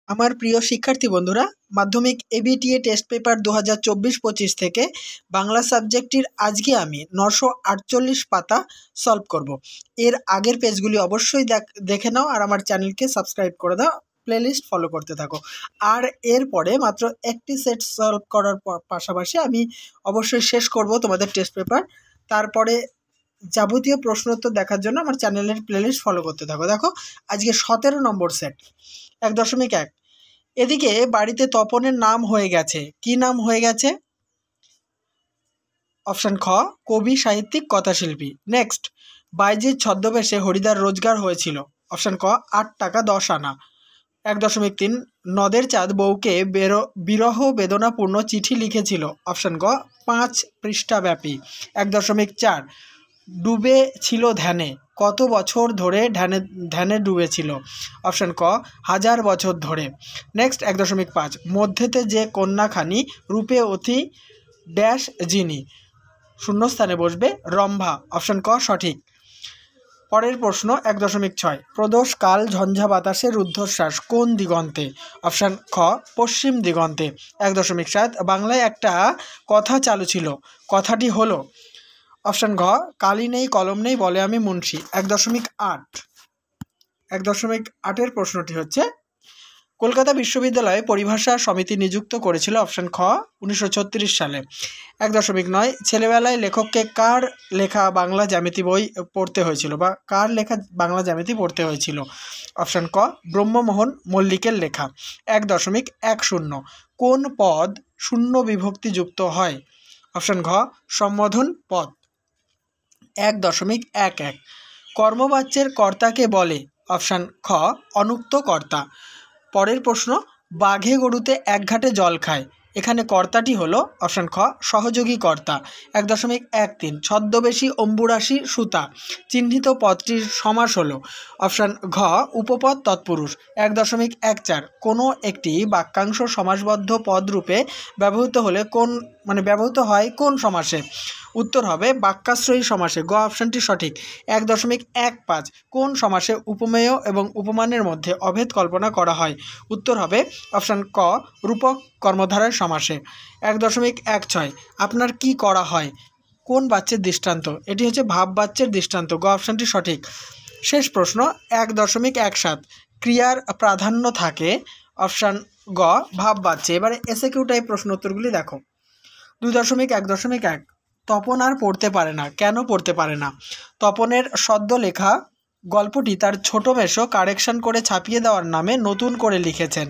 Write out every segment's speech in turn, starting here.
আমার প্রিয় শিক্ষার্থী বন্ধুরা, মাধ্যমিক এবিটিএ টেস্ট পেপার 2024-25 থেকে বাংলা সাবজেক্টটির আজকে আমি 948 পাতা সলভ করব। এর আগের পেজগুলি অবশ্যই দেখে নাও আর আমার চ্যানেলকে সাবস্ক্রাইব করে দাও, প্লেলিস্ট ফলো করতে থাকো। আর এরপরে মাত্র একটি সেট সলভ করার পাশাপাশি আমি অবশ্যই শেষ করব তোমাদের টেস্ট পেপার। তারপরে যাবতীয় প্রশ্নোত্তর দেখার জন্য আমার চ্যানেলের প্লেলিস্ট ফলো করতে থাকো। দেখো আজকে 17 নম্বর সেট 1.1। এদিকে বাড়িতে তপনের নাম হয়ে গেছে। কি নাম হয়ে গেছে? অপশান খ, কবি, সাহিত্যিক, কথাশিল্পী। নেক্সট, বাইজির ছদ্মবেশে হরিদার রোজগার হয়েছিল। অপশান ক, 8 টাকা 10 আনা। 1.3, নদের চাঁদ বউকে বিরহ বেদনাপূর্ণ চিঠি লিখেছিল। অপশান ক, 5 পৃষ্ঠাব্যাপী। 1.4, ডুবে ছিল ধ্যানে। কত বছর ধরে ধ্যানে ডুবেছিল? অপশান ক, 1000 বছর ধরে। নেক্সট 1.5, মধ্যেতে যে কন্যাখানি রূপে অতি ড্যাশ যিনি, শূন্যস্থানে বসবে রম্ভা। অপশান ক সঠিক। পরের প্রশ্ন 1.6, প্রদোষ কাল ঝঞ্ঝা বাতাসের রুদ্ধশ্বাস কোন দিগন্তে? অপশান খ, পশ্চিম দিগন্তে। 1.7, বাংলায় একটা কথা চালু ছিল, কথাটি হলো? অপশান ঘ, কালি নেই কলম নেই বলে আমি মুন্সি। 1.8। 1.8 প্রশ্নটি হচ্ছে, কলকাতা বিশ্ববিদ্যালয়ে পরিভাষা সমিতি নিযুক্ত করেছিল। অপশান খ, 1936 সালে। 1.9, ছেলেবেলায় লেখককে কার লেখা বাংলা জ্যামিতি বই পড়তে হয়েছিল বা কার লেখা বাংলা জ্যামিতি পড়তে হয়েছিল? অপশান ক, ব্রহ্মমোহন মল্লিকের লেখা। 1.10, কোন পদ শূন্য বিভক্তিযুক্ত হয়? অপশান ঘ, সম্বোধন পদ। 1.11, কর্মবাচ্যের কর্তাকে বলে? অপশান খ, অনুক্ত কর্তা। পরের প্রশ্ন, বাঘে গরুতে এক ঘাটে জল খায়, এখানে কর্তাটি হলো? অপশান খ, সহযোগী কর্তা। 1.13, ছদ্মবেশী অম্বুরাশি সুতা, চিহ্নিত পদটির সমাস হলো? অপশান ঘ, উপপদ তৎপুরুষ। 1.14, কোনো একটি বাক্যাংশ সমাসবদ্ধ পদরূপে ব্যবহৃত হয় কোন সমাসে? উত্তর হবে বাক্যাশ্রয়ী সমাসে। গ অপশানটি সঠিক। 1.15, কোন সমাসে উপমেয় এবং উপমানের মধ্যে অভেদ কল্পনা করা হয়? উত্তর হবে অপশান ক, রূপক কর্মধারয় সমাসে। 1.16, আপনার কি করা হয় কোন বাচ্যের দৃষ্টান্ত? এটি হচ্ছে ভাব বাচ্যের দৃষ্টান্ত। গ অপশানটি সঠিক। শেষ প্রশ্ন 1.17, ক্রিয়ার প্রাধান্য থাকে? অপশান গ, ভাব বাচ্যে। এবারে এসএকিউ টাইপ প্রশ্ন উত্তরগুলি দেখো। 2.1, তপন আর পড়তে পারে না, কেন পড়তে পারে না? তপনের সদ্য লেখা গল্পটি তার ছোট মেসো কারেকশন করে ছাপিয়ে দেওয়ার নামে নতুন করে লিখেছেন,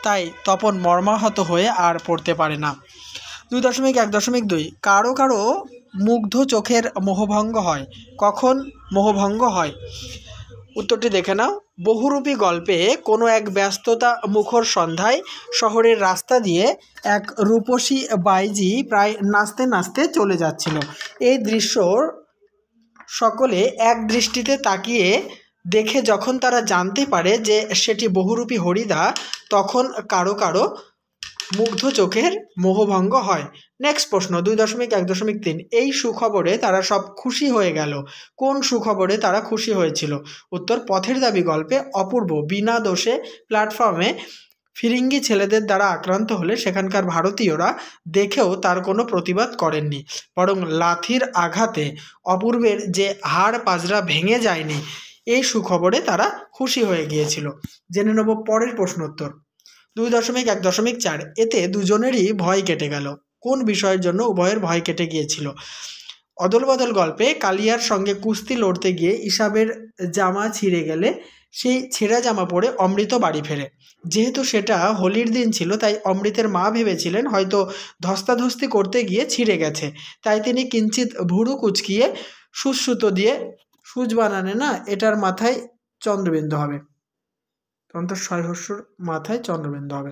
তাই তপন মর্মাহত হয়ে আর পড়তে পারে না। 2.1.2, কারো কারো মুগ্ধ চোখের মোহভঙ্গ হয়, কখন মোহভঙ্গ হয়? উত্তরটি দেখে নাও। বহুরূপী গল্পে কোনো এক ব্যস্ততা মুখর সন্ধ্যায় শহরের রাস্তা দিয়ে এক রূপসী বাইজি প্রায় নাচতে নাচতে চলে যাচ্ছিল। এই দৃশ্য সকলে এক দৃষ্টিতে তাকিয়ে দেখে যখন তারা জানতে পারে যে সেটি বহুরূপী হরিদা, তখন কারো কারো মুগ্ধ চোখের মোহভঙ্গ হয়। নেক্সট প্রশ্ন 2.1.3, এই সুখবরে তারা সব খুশি হয়ে গেল, কোন সুখবরে তারা খুশি হয়েছিল? উত্তর পথের দাবি গল্পে অপূর্ব বিনা দোষে প্ল্যাটফর্মে ফিরিঙ্গি ছেলেদের দ্বারা আক্রান্ত হলে সেখানকার ভারতীয়রা দেখেও তার কোনো প্রতিবাদ করেননি, বরং লাথির আঘাতে অপূর্বের যে হাড় পাজরা ভেঙে যায়নি, এই সুখবরে তারা খুশি হয়ে গিয়েছিল। জেনে নেব পরের প্রশ্নোত্তর। 2.1.4, এতে দুজনেরই ভয় কেটে গেল, কোন বিষয়ের জন্য উভয়ের ভয় কেটে গিয়েছিল? অদল বদল গল্পে কালিয়ার সঙ্গে কুস্তি লড়তে গিয়ে ইসাবের জামা ছিঁড়ে গেলে সেই ছেঁড়া জামা পরে অমৃত বাড়ি ফেরে। যেহেতু সেটা হোলির দিন ছিল, তাই অমৃতের মা ভেবেছিলেন হয়তো ধস্তাধস্তি করতে গিয়ে ছিঁড়ে গেছে, তাই তিনি কিঞ্চিত ভুরু কুচকিয়ে সুতো দিয়ে সুচ বানানে না, এটার মাথায় চন্দ্রবিন্দু হবে, মাথায় চন্দ্রবিন্দু হবে,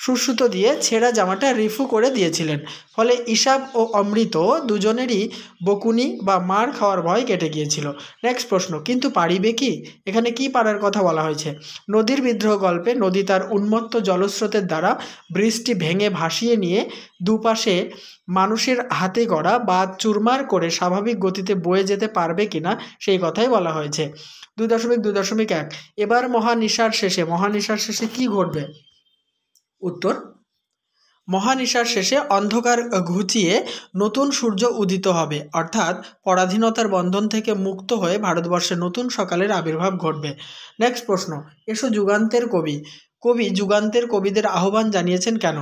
সুতো দিয়ে ছেঁড়া জামাটা রিফু করে দিয়েছিলেন। ফলে ইসাব ও অমৃত দুজনেরই বকুনি বা মার খাওয়ার ভয় কেটে গিয়েছিল। নেক্সট প্রশ্ন, কিন্তু পারিবে কি? এখানে কি পারার কথা বলা হয়েছে? নদীর বিদ্রোহ গল্পে নদী তার উন্মত্ত জলস্রোতের দ্বারা বৃষ্টি ভেঙে ভাসিয়ে নিয়ে দুপাশে মানুষের হাতে গড়া বা চুরমার করে স্বাভাবিক গতিতে বয়ে যেতে পারবে কিনা সেই কথাই বলা হয়েছে। 2.2.1, এবার মহানিশার শেষে কি ঘটবে? উত্তর, মহানিশার শেষে অন্ধকার ঘুচিয়ে নতুন সূর্য উদিত হবে, অর্থাৎ পরাধীনতার বন্ধন থেকে মুক্ত হয়ে ভারতবর্ষে নতুন সকালের আবির্ভাব ঘটবে। নেক্সট প্রশ্ন, এসো যুগান্তের কবি যুগান্তের কবিদের আহ্বান জানিয়েছেন কেন?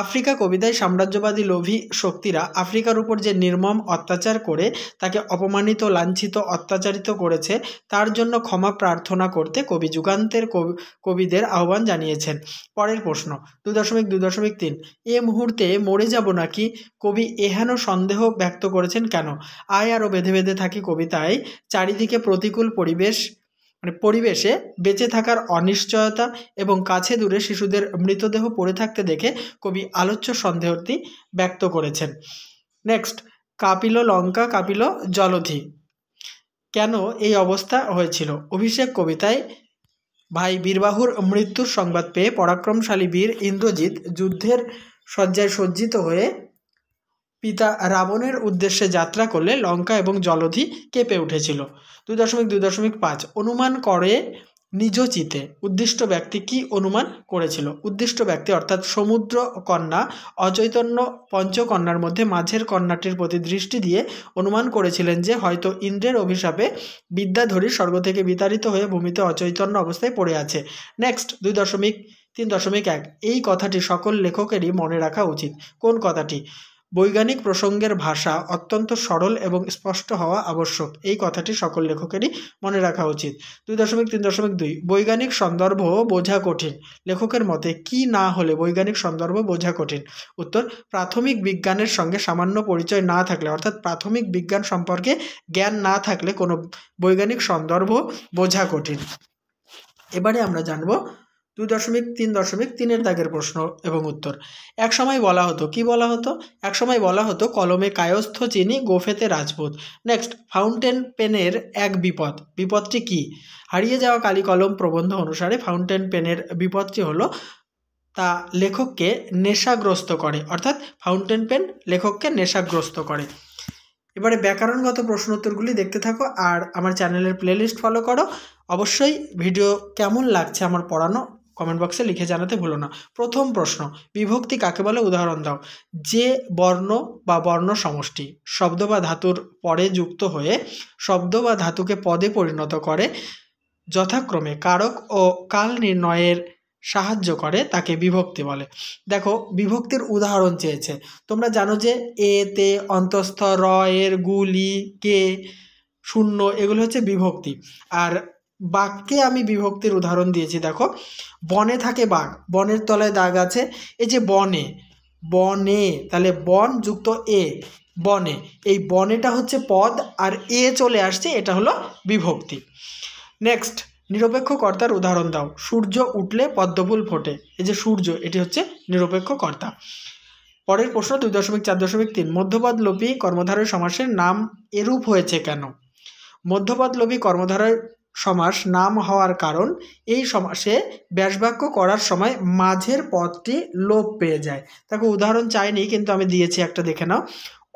আফ্রিকা কবিতায় সাম্রাজ্যবাদী লোভী শক্তিরা আফ্রিকার উপর যে নির্মম অত্যাচার করে তাকে অপমানিত, লাঞ্ছিত, অত্যাচারিত করেছে, তার জন্য ক্ষমা প্রার্থনা করতে কবি যুগান্তের কবিদের আহ্বান জানিয়েছেন। পরের প্রশ্ন 2.2.3, এ মুহূর্তে মরে যাব নাকি, কবি এহেন সন্দেহ ব্যক্ত করেছেন কেন? আয় আরও বেঁধে বেঁধে থাকি কবিতায় চারিদিকে প্রতিকূল পরিবেশে বেঁচে থাকার অনিশ্চয়তা এবং কাছে দূরে শিশুদের মৃতদেহ পড়ে থাকতে দেখে কবি আলোচ্য সন্দেহটি ব্যক্ত করেছেন। নেক্সট, কাপিল লঙ্কা কাপিল জলধি, কেন এই অবস্থা হয়েছিল? অভিষেক কবিতায় ভাই বীরবাহুর মৃত্যুর সংবাদ পেয়ে পরাক্রমশালী বীর ইন্দ্রজিৎ যুদ্ধের শয্যায় সজ্জিত হয়ে পিতা রাবণের উদ্দেশ্যে যাত্রা করলে লঙ্কা এবং জলধি কেঁপে উঠেছিল। 2.2.5, অনুমান করে নিজ চিতে, উদ্দিষ্ট ব্যক্তি কি অনুমান করেছিল? উদ্দিষ্ট ব্যক্তি অর্থাৎ সমুদ্র কন্যা অচৈতন্য পঞ্চকন্যার মধ্যে মাঝের কন্যাটির প্রতি দৃষ্টি দিয়ে অনুমান করেছিলেন যে হয়তো ইন্দ্রের অভিশাপে বিদ্যাধরী স্বর্গ থেকে বিতাড়িত হয়ে ভূমিতে অচৈতন্য অবস্থায় পড়ে আছে। নেক্সট 2.3.1, এই কথাটি সকল লেখকেরই মনে রাখা উচিত। কোন কথাটি? বৈজ্ঞানিক প্রসঙ্গের ভাষা অত্যন্ত সরল এবং স্পষ্ট হওয়া আবশ্যক, এই কথাটি সকল লেখকেরই মনে রাখা উচিত। 2.3.2, বৈজ্ঞানিক সন্দর্ভ বোঝা কঠিন, লেখকের মতে কি না হলে বৈজ্ঞানিক সন্দর্ভ বোঝা কঠিন? উত্তর, প্রাথমিক বিজ্ঞানের সঙ্গে সামান্য পরিচয় না থাকলে, অর্থাৎ প্রাথমিক বিজ্ঞান সম্পর্কে জ্ঞান না থাকলে কোনো বৈজ্ঞানিক সন্দর্ভ বোঝা কঠিন। এবারে আমরা জানব 2.3.3 দাগের প্রশ্ন এবং উত্তর। এক সময় বলা হতো, কি বলা হতো? এক সময় বলা হতো কলমে কায়স্থ চিনি, গোফেতে রাজপুত। নেক্সট, ফাউন্টেন পেনের এক বিপদ, বিপদটি কি? হারিয়ে যাওয়া কালি কলম প্রবন্ধ অনুসারে ফাউন্টেন পেনের বিপদটি হলো তা লেখককে নেশাগ্রস্ত করে, অর্থাৎ ফাউন্টেন পেন লেখককে নেশাগ্রস্ত করে। এবারে ব্যাকরণগত প্রশ্ন উত্তরগুলি দেখতে থাকো আর আমার চ্যানেলের প্লেলিস্ট ফলো করো। অবশ্যই ভিডিও কেমন লাগছে আমার পড়ানো কমেন্ট বক্সে লিখে জানাতে ভুলো না। প্রথম প্রশ্ন, বিভক্তি কাকে বলে? উদাহরণ দাও। যে বর্ণ বা বর্ণ সমষ্টি শব্দ বা ধাতুর পরে যুক্ত হয়ে শব্দ বা ধাতুকে পদে পরিণত করে, যথাক্রমে কারক ও কাল নির্ণয়ের সাহায্য করে, তাকে বিভক্তি বলে। দেখো, বিভক্তির উদাহরণ চেয়েছে। তোমরা জানো যে এ, তে, অন্তস্থ, র, এর, গুলি, কে, শূন্য, এগুলো হচ্ছে বিভক্তি। আর বাক্যে আমি বিভক্তির উদাহরণ দিয়েছি। দেখো, বনে থাকে বাঘ, বনের তলায় দাগ আছে, এই যে বনে, বনে, তাহলে বন যুক্ত এ, বনে, এই বনেটা হচ্ছে পদ আর এ চলে আসছে, এটা হলো বিভক্তি। নেক্সট, নিরপেক্ষ কর্তার উদাহরণ দাও। সূর্য উঠলে পদ্মফুল ফোটে, এই যে সূর্য, এটি হচ্ছে নিরপেক্ষ কর্তা। পরের প্রশ্ন 2.4.3, মধ্যপদ লোপী কর্মধারয় সমাসের নাম এরূপ হয়েছে কেন? মধ্যপদ লোপী কর্মধারয় সমাস নাম হওয়ার কারণ, এই সমাসে ব্যাসবাক্য করার সময় মাঝের পদটি লোপ পেয়ে যায়। তাকে উদাহরণ চাইনি, কিন্তু আমি দিয়েছি একটা, দেখে নাও।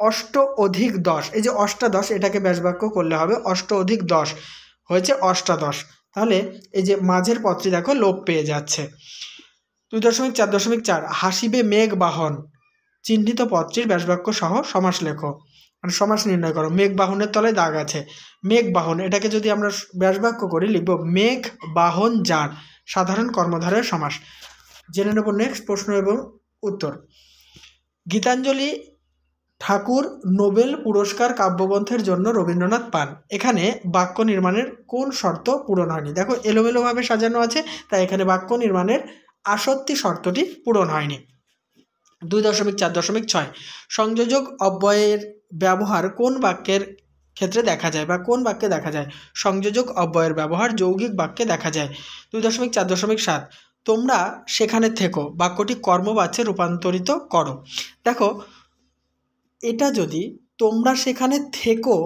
অষ্ট অধিক 10, এই যে অষ্টাদশ, এটাকে ব্যাসবাক্য করলে হবে অষ্ট অধিক 10, হয়েছে অষ্টাদশ। তাহলে এই যে মাঝের পদটি দেখো লোপ পেয়ে যাচ্ছে। 2.4.4, হাসিবে মেঘ বাহন চিহ্নিত পদটির ব্যাসবাক্য সহ সমাস লেখো, মানে সমাস নির্ণয় করো। মেঘ বাহনের তলায় দাগ আছে, মেঘ বাহন, এটাকে যদি আমরা ব্যাসবাক্য করি লিখব মেঘ বাহন যার, সাধারণ কর্মধারয় সমাস। জেনে নেব নেক্সট প্রশ্ন এবং উত্তর। গীতাঞ্জলি ঠাকুর নোবেল পুরস্কার কাব্যগ্রন্থের জন্য রবীন্দ্রনাথ পান, এখানে বাক্য নির্মাণের কোন শর্ত পূরণ হয়নি? দেখো, এলোমেলোভাবে সাজানো আছে, তাই এখানে বাক্য নির্মাণের আসত্তি শর্তটি পূরণ হয়নি। 2.4.6, সংযোজক অব্যয়ের ব্যবহার কোন বাক্যের ক্ষেত্রে দেখা যায় বা কোন বাক্যে দেখা যায়? সংযোজক অব্যয়ের ব্যবহার যৌগিক বাক্যে দেখা যায়। 2.4.7, তোমরা সেখানে থেকো বাক্যটি কর্মবাচ্যে রূপান্তরিত করো। দেখো, এটা যদি তোমরা সেখানে থেকো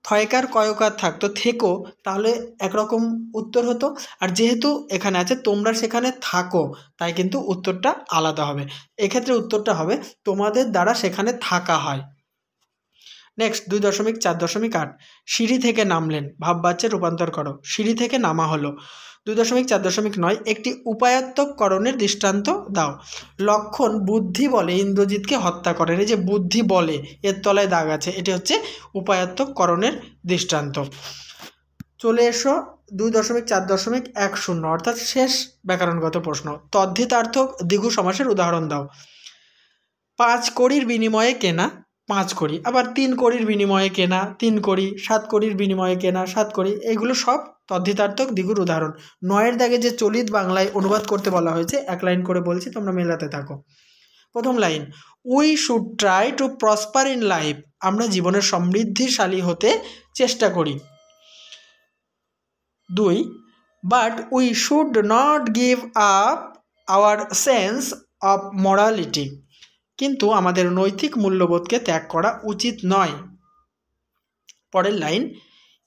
থয়কার কয়কার থাকতো থেকো, তাহলে একরকম উত্তর হতো। আর যেহেতু এখানে আছে তোমরা সেখানে থাকো, তাই কিন্তু উত্তরটা আলাদা হবে। এক্ষেত্রে উত্তরটা হবে তোমাদের দ্বারা সেখানে থাকা হয়। নেক্সট 2.4.8, সিঁড়ি থেকে নামলেন ভাববাচ্যে রূপান্তর করো। সিঁড়ি থেকে নামা হলো, 2.4.9 একটি উপায়াত্তকরণের দৃষ্টান্ত দাও। লক্ষণ বুদ্ধি বলে ইন্দ্রজিৎকে হত্যা করেন। এই যে বুদ্ধি বলে এর তলায় দাগ আছে, এটি হচ্ছে উপায়াত্তকরণের দৃষ্টান্ত। চলে এসো 2.4.10 অর্থাৎ শেষ ব্যাকরণগত প্রশ্ন। তদ্ধিতার্থক দ্বিগু সমাসের উদাহরণ দাও। 5 কড়ির বিনিময়ে কেনা 5 কড়ি, আবার 3 কড়ির বিনিময়ে কেনা 3 কড়ি, 7 কড়ির বিনিময়ে কেনা 7 কড়ি, এগুলো সব তদ্ধিতার্থক দ্বিগুর উদাহরণ। 9-এর দাগে যে চলিত বাংলায় অনুবাদ করতে বলা হয়েছে, এক লাইন করে বলছি, তোমরা মেলাতে থাকো। প্রথম line, we should try to prosper in life, আমরা জীবনের সমৃদ্ধিশালী হতে চেষ্টা করি। 2, but we should not give up our sense of morality, কিন্তু আমাদের নৈতিক মূল্যবোধকে ত্যাগ করা উচিত নয়। পরের line,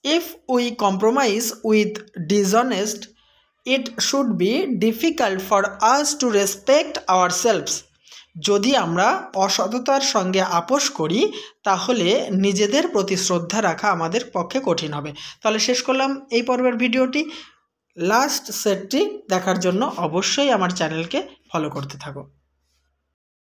if we compromise with dishonest it should be difficult for us to respect our selfs, যদি আমরা অসততার সঙ্গে আপোষ করি তাহলে নিজেদের প্রতি শ্রদ্ধা রাখা আমাদের পক্ষে কঠিন হবে। তাহলে শেষ করলাম এই পর্বের ভিডিওটি। লাস্ট সেটটি দেখার জন্য অবশ্যই আমার চ্যানেলকে ফলো করতে থাকো।